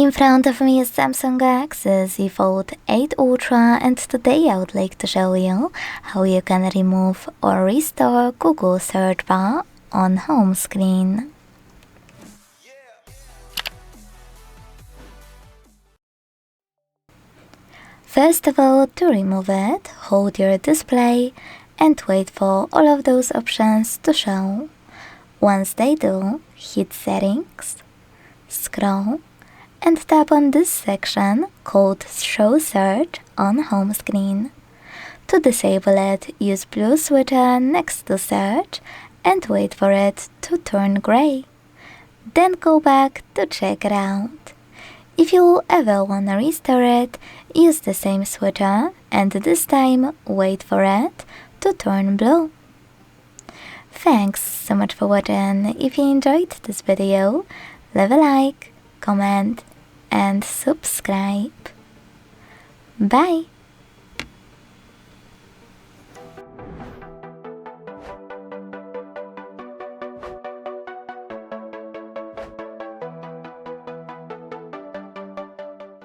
In front of me is Samsung Galaxy Z Fold 8 Ultra, and today I would like to show you how you can remove or restore Google search bar on home screen. First of all, to remove it, hold your display and wait for all of those options to show. Once they do, hit Settings, scroll, and tap on this section called Show Search on home screen. To disable it, use blue switcher next to Search and wait for it to turn gray. Then go back to check it out. If you ever wanna restore it, use the same switcher and this time wait for it to turn blue. Thanks so much for watching. If you enjoyed this video, leave a like, comment and subscribe. Bye!